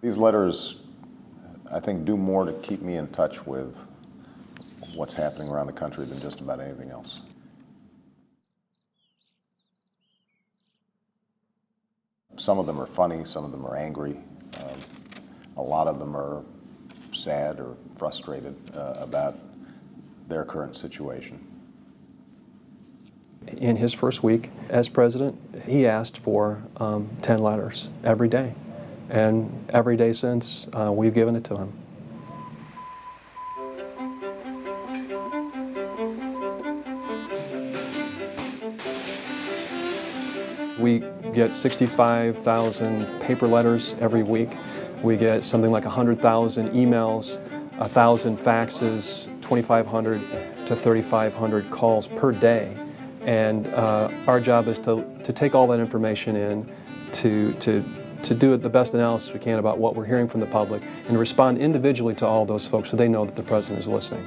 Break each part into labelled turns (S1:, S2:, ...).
S1: These letters, I think, do more to keep me in touch with what's happening around the country than just about anything else. Some of them are funny, some of them are angry. A lot of them are sad or frustrated about their current situation.
S2: In his first week as president, he asked for 10 letters every day. And every day since, we've given it to him. We get 65,000 paper letters every week. We get something like 100,000 emails, 1,000 faxes, 2,500 to 3,500 calls per day. And our job is to take all that information in, to do the best analysis we can about what we're hearing from the public and to respond individually to all those folks so they know that the president is listening.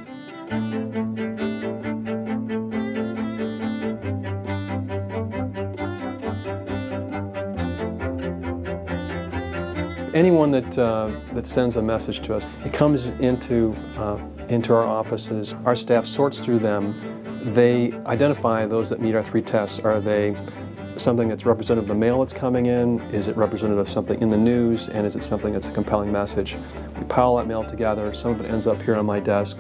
S2: Anyone that sends a message to us, it comes into our offices. Our staff sorts through them. They identify those that meet our 3 tests. Are they something that's representative of the mail that's coming in? Is it representative of something in the news? And is it something that's a compelling message? We pile that mail together. Some of it ends up here on my desk.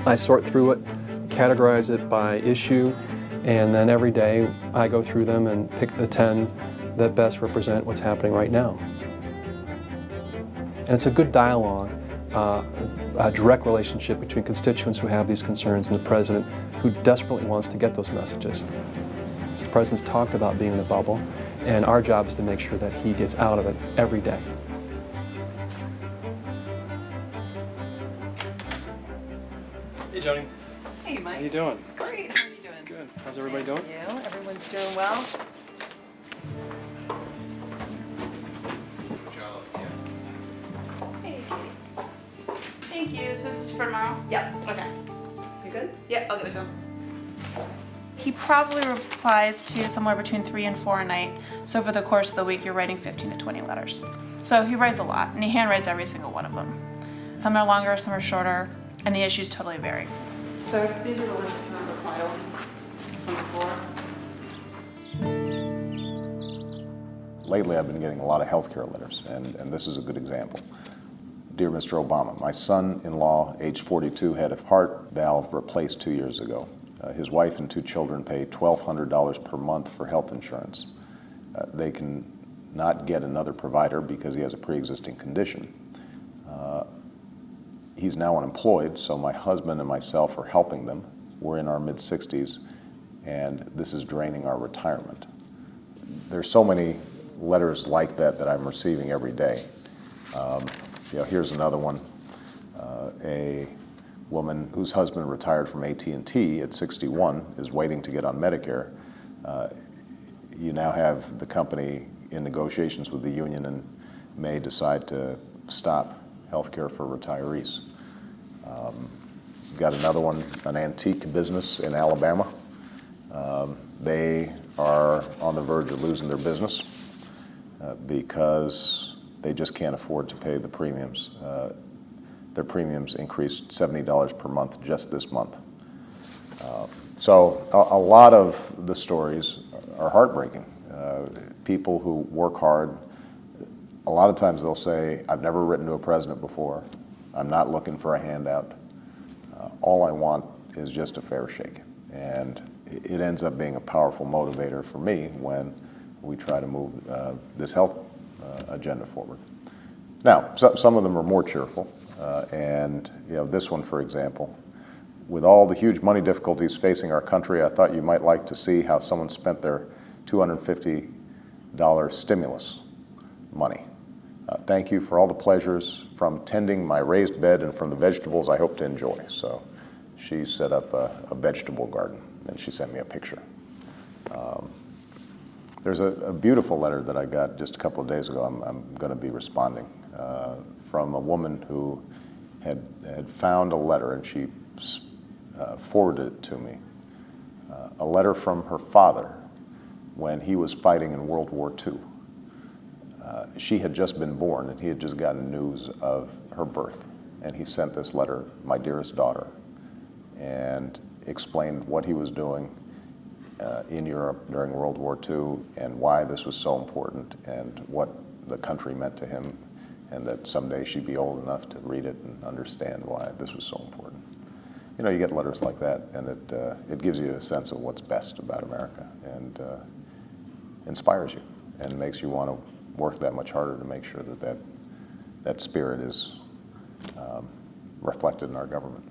S2: I sort through it, categorize it by issue, and then every day I go through them and pick the 10 that best represent what's happening right now. And it's a good dialogue, a direct relationship between constituents who have these concerns and the president who desperately wants to get those messages. The president's talked about being in the bubble, and our job is to make sure that he gets out of it every day. Hey, Joni.
S3: Hey, Mike.
S2: How you doing?
S3: Great. How are you doing?
S2: Good. How's everybody doing?
S3: Thank you. Everyone's doing well.
S4: Hey, Katie. Thank you. So this is for tomorrow?
S3: Yep.
S4: Okay.
S3: You good?
S4: Yeah, I'll give it to him.
S5: He probably replies to somewhere between 3 and 4 a night. So over the course of the week, you're writing 15 to 20 letters. So he writes a lot, and he handwrites every single one of them. Some are longer, some are shorter, and the issues totally vary.
S4: So these are the ones that come filed from before.
S1: Lately, I've been getting a lot of healthcare letters, and this is a good example. Dear Mr. Obama, my son-in-law, age 42, had a heart valve replaced 2 years ago. His wife and 2 children pay $1,200 per month for health insurance. They can not get another provider because he has a pre-existing condition. He's now unemployed, so my husband and myself are helping them. We're in our mid-60s, and this is draining our retirement. There's so many letters like that I'm receiving every day. Here's another one. A woman whose husband retired from AT&T at 61 is waiting to get on Medicare. You now have the company in negotiations with the union and may decide to stop health care for retirees. Got another one, an antique business in Alabama. They are on the verge of losing their business because they just can't afford to pay the premiums. Their premiums increased $70 per month just this month. So a lot of the stories are heartbreaking. People who work hard, a lot of times they'll say, I've never written to a president before. I'm not looking for a handout. All I want is just a fair shake. And it ends up being a powerful motivator for me when we try to move this health agenda forward. Now, some of them are more cheerful. And this one, for example, with all the huge money difficulties facing our country, I thought you might like to see how someone spent their $250 stimulus money. Thank you for all the pleasures from tending my raised bed and from the vegetables I hope to enjoy. So she set up a vegetable garden, and she sent me a picture. There's a beautiful letter that I got just a couple of days ago. I'm going to be responding from a woman who had found a letter, and she forwarded it to me. A letter from her father when he was fighting in World War II. She had just been born, and he had just gotten news of her birth. And he sent this letter, "My dearest daughter," and explained what he was doing in Europe during World War II and why this was so important and what the country meant to him, and that someday she'd be old enough to read it and understand why this was so important. You know, you get letters like that, and it gives you a sense of what's best about America, and inspires you and makes you want to work that much harder to make sure that that spirit is reflected in our government.